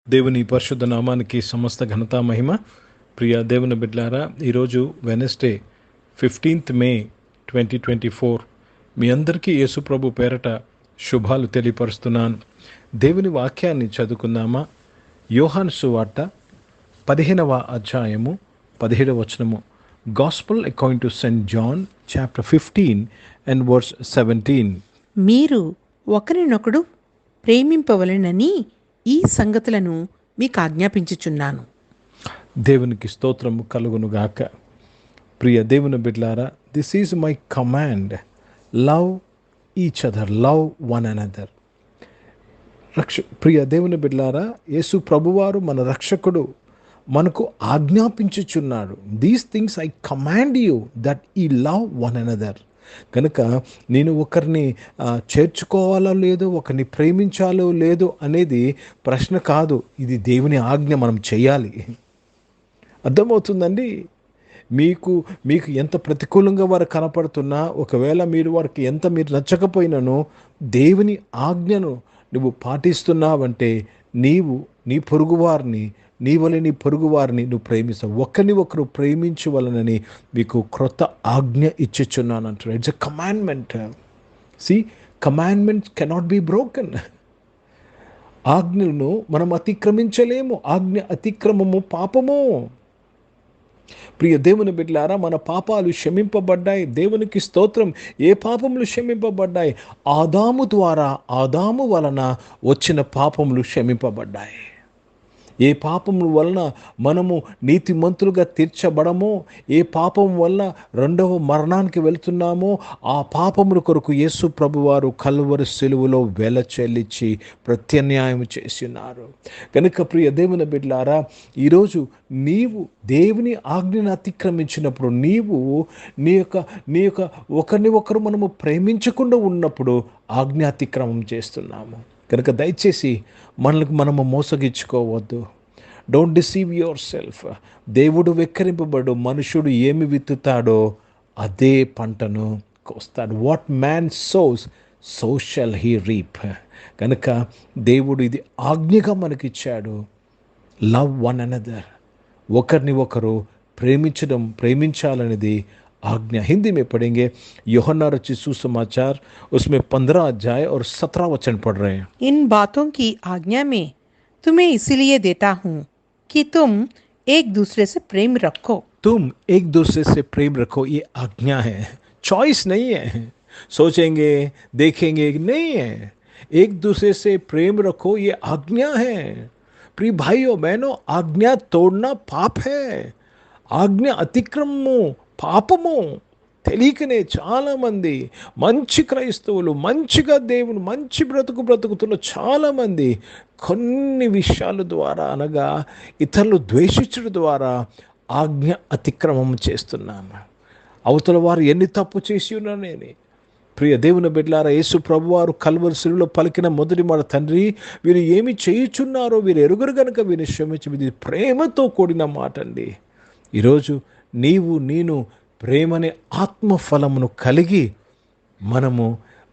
దేవుని పరిశుద్ధ నామానికి సమస్త ఘనత మహిమ. ప్రియ దేవుని బిడ్లారా, ఈరోజు వెనస్డే 15th మే 2024 మీ అందరికీ యేసు ప్రభు పేరట శుభాలు తెలియపరుస్తున్నాను. దేవుని వాక్యాన్ని చదువుకుందామా? యోహాను సువార్త 15వ అధ్యాయము 17వ వచనము. Gospel according to Saint John chapter 15 and verse 17. మీరు ఒకరినొకడు ప్రేమింపవలెనని ఈ సంగతులను మీకు ఆజ్ఞాపించుచున్నాను. దేవునికి స్తోత్రము కలుగునుగాక. ప్రియ దేవుని బిడ్లారా, this is my command, love each other, love one another. ప్రియ దేవుని బిడ్లారా, యేసు ప్రభువారు మన రక్షకుడు మనకు ఆజ్ఞాపించుచున్నాడు. These things I command you that ye love one another. కనుక నేను ఒకరిని చేర్చుకోవాలో లేదో, ఒకరిని ప్రేమించాలో లేదో అనేది ప్రశ్న కాదు. ఇది దేవుని ఆజ్ఞ, మనం చేయాలి. అర్థమవుతుందండి? మీకు ఎంత ప్రతికూలంగా వారు కనపడుతున్నా, ఒకవేళ వారికి మీరు నచ్చకపోయినానో, దేవుని ఆజ్ఞను నువ్వు పాటిస్తున్నావంటే నీ పొరుగువారిని నీ వలె నీ పొరుగువారిని నువ్వు ప్రేమిస్తావు. ఒకరిని ఒకరు ప్రేమించవలనని మీకు క్రొత్త ఆజ్ఞ ఇచ్చుచున్నాను అంటారు. It's a commandment. Commandment cannot be broken. ఆజ్ఞలను మనం అతిక్రమించలేము. ఆజ్ఞ అతిక్రమము పాపము. ప్రియ దేవుని బిడ్డలారా, మన పాపాలు క్షమింపబడ్డాయి. దేవునికి స్తోత్రం. ఏ పాపములు క్షమింపబడ్డాయి? ఆదాము వలన వచ్చిన పాపములు క్షమింపబడ్డాయి. ఏ పాపము వలన మనము నీతిమంతులుగా తీర్చబడమో, ఏ పాపం వలన రెండవ మరణానికి వెళ్తున్నామో, ఆ పాపముల కొరకు యేసు ప్రభువారు కల్వరి సిలువలో వెల చెల్లించి ప్రత్యామ్నాయం చేసినారు. కనుక ప్రియ దేవుని బిడ్డలారా, ఈరోజు నీవు దేవుని ఆజ్ఞను అతిక్రమించినప్పుడు, నీ యొక్క ఒకరిని ఒకరు మనము ప్రేమించకుండా ఉన్నప్పుడు ఆజ్ఞ అతిక్రమం చేస్తున్నాము. కనుక దయచేసి మనము మోసగించుకోవద్దు. Don't deceive yourself. దేవుడు వెక్కరింపబడు. మనుషుడు ఏమి విత్తుతాడో అదే పంటను కోస్తాడు. What man sows so shall he reap. కనుక దేవుడు ఇది ఆజ్ఞగా మనకిచ్చాడు. Love one another. ఒకరిని ఒకరు ప్రేమించాలనేది आज्ञा. हिंदी में पढ़ेंगे यूहन्ना रचित सुसमाचार, उसमें 15 अध्याय और 17 वचन पढ़ रहे हैं. इन बातों की आज्ञा में तुम्हें इसीलिए देता हूँ कि तुम एक दूसरे से प्रेम रखो. तुम एक दूसरे से प्रेम रखो, ये आज्ञा है, चॉइस नहीं है. सोचेंगे देखेंगे नहीं है. एक दूसरे से प्रेम रखो, ये आज्ञा है. प्रिय भाइयों बहनों, आज्ञा तोड़ना पाप है. ఆజ్ఞ అతిక్రమము పాపము. తెలియకనే చాలామంది మంచి క్రైస్తవులు, మంచిగా దేవుని మంచి బ్రతుకుతున్న చాలామంది కొన్ని విషయాల ద్వారా, అనగా ఇతరులు ద్వేషించడం ద్వారా ఆజ్ఞ అతిక్రమం చేస్తున్నాము. అవతల వారు ఎన్ని తప్పు చేసి ఉన్నానని. ప్రియ దేవుని బిడ్డలారా, యేసు ప్రభువారు కల్వరి సిలువలో పలికిన మొదటి మాట, తండ్రి వీరు ఏమి చేయుచున్నారో వీరు ఎరుగరు గనుక వీరిని క్షమించు. ఇది ప్రేమతో కూడిన మాట అండి. ఈరోజు నేను ప్రేమనే ఆత్మఫలమును కలిగి మనము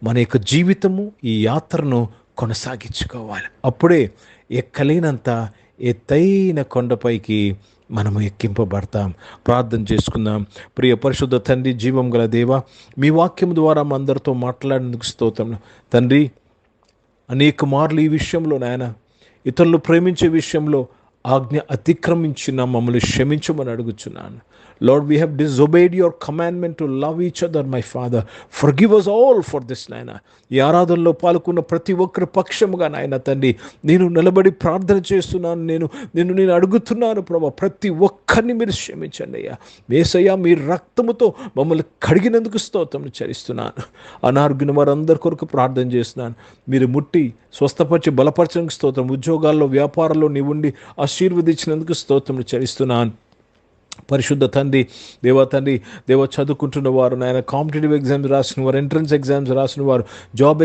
మన యొక్క జీవితము, ఈ యాత్రను కొనసాగించుకోవాలి. అప్పుడే ఎక్కలేనంత ఎత్తైన కొండపైకి మనము ఎక్కింపబడతాం. ప్రార్థన చేసుకుందాం. ప్రియ పరిశుద్ధ తండ్రి, జీవం గల దేవా, మీ వాక్యం ద్వారా మా అందరితో మాట్లాడేందుకు స్తోత్రం తండ్రి. అనేక మార్లు ఈ విషయంలో నాయన, ఇతరులు ప్రేమించే విషయంలో ఆజ్ఞ అతిక్రమించిన మమ్మల్ని క్షమించమని అడుగుచున్నాను. Lord, we have disobeyed your commandment to love each other, my Father. Forgive us all for this, నాయన. ఈ ఆరాధనలో పాల్గొన్న ప్రతి ఒక్కరి పక్షముగా నాయన తండ్రి, నేను నిలబడి ప్రార్థన చేస్తున్నాను. నేను అడుగుతున్నాను ప్రభా, ప్రతి ఒక్కరిని మీరు క్షమించండి అయ్యా. యేసయ్యా, మీ రక్తముతో మమ్మల్ని కడిగినందుకు స్తోత్రం చెల్లిస్తున్నాను. అనారోగ్యం వారందరి కొరకు ప్రార్థన చేస్తున్నాను. మీరు ముట్టి స్వస్థపరిచి బలపరచడానికి స్తోత్రం. ఉద్యోగాల్లో, వ్యాపారాల్లో నీవుండి ఆశీర్వదించినందుకు స్తోత్రం చెల్లిస్తున్నాను. పరిశుద్ధ తండ్రి, దేవా తండ్రి, దేవ చదువుకుంటున్న వారు నాయన, కాంపిటేటివ్ ఎగ్జామ్స్ రాసిన వారు, ఎంట్రన్స్ ఎగ్జామ్స్ రాసిన వారు, జాబ్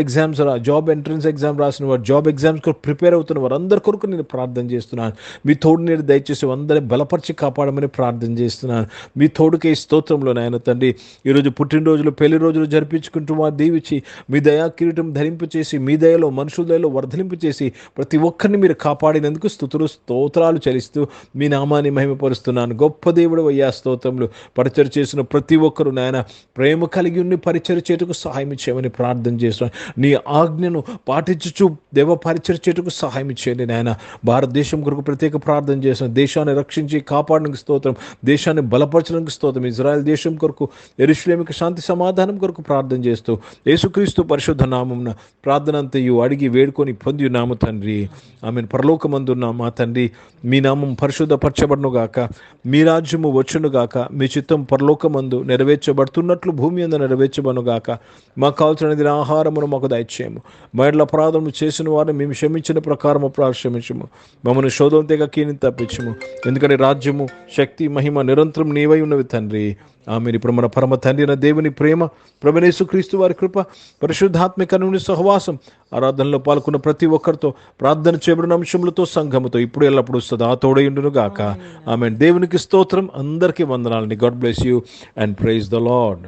ఎంట్రన్స్ ఎగ్జామ్ రాసిన వారు, జాబ్ ఎగ్జామ్స్ కొరకు ప్రిపేర్ అవుతున్న వారు అందరి కొరకు నేను ప్రార్థన చేస్తున్నాను. మీ తోడు నేను దయచేసి అందరినీ బలపరిచి కాపాడమని ప్రార్థన చేస్తున్నాను. మీ తోడుకే స్తోత్రంలో నాయన తండ్రి. ఈరోజు పుట్టినరోజులు, పెళ్లి రోజులు జరిపించుకుంటూ వారు దీవించి మీ దయా కిరీటం ధరింపు చేసి, మీ దయలో, మనుషుల దయలో వర్ధలింపు చేసి ప్రతి ఒక్కరిని మీరు కాపాడినందుకు స్తోత్రాలు చెల్లిస్తూ మీ నామాన్ని మహిమపరుస్తున్నాను. గొప్ప దేవుడు అయ్యా, స్తోత్రములు. పరిచయం చేసిన ప్రతి ఒక్కరు నాయన ప్రేమ కలిగి ఉండి పరిచయం చేటుకు సహాయం చేయమని ప్రార్థన చేస్తున్నాను. నీ ఆజ్ఞను పాటించుచు దేవ పరిచయం చేటుకు సహాయం చేయండి నాయన. భారతదేశం కొరకు ప్రత్యేక ప్రార్థన చేస్తున్నాను. దేశాన్ని రక్షించి కాపాడడానికి స్తోత్రం, దేశాన్ని బలపరచడానికి స్తోత్రం. ఇజ్రాయెల్ దేశం కొరకు, యెరూషలేముకు శాంతి సమాధానం కొరకు ప్రార్థన చేస్తూ యేసుక్రీస్తు పరిశుద్ధ నామమున ప్రార్థన అంతయు అడిగి వేడుకొని పొంది ఉన్నాము తండ్రి. ఆమెను. పరలోకమందున్న మా తండ్రి, మీ నామం పరిశుద్ధపరచబడును గాక, మీ రాజ్యము వచ్చును గాక, మీ చిత్తం పరలోకమందు నెరవేర్చబడుతున్నట్లు భూమి అందు నెరవేర్చబడును గాక. మాకు కావాల్సిన ఆహారమును మాకు దయచేయము. మా ఎడల అపరాధములు చేసిన వారిని మేము క్షమించిన ప్రకారం క్షమించము. మమ్మల్ని శోధన తెగ కీని తప్పించము. ఎందుకంటే రాజ్యము, శక్తి, మహిమ నిరంతరం నీవై ఉన్నవి తండ్రి. ఆమెను. ఇప్పుడు మన పరమ తండ్రి అయిన దేవుని ప్రేమ, ప్రభువైన యేసుక్రీస్తు వారి కృప, పరిశుద్ధాత్మిక నుండి సహవాసం, ఆరాధనలో పాల్గొన్న ప్రతి ఒక్కరితో, ప్రార్థన చేయబడిన అంశములతో, సంఘముతో ఇప్పుడు ఎల్లప్పుడూ సదా తోడైయుండును గాక. ఆమేన్. దేవునికి స్తోత్రం. అందరికీ వందనాలని. God bless you and praise the lord.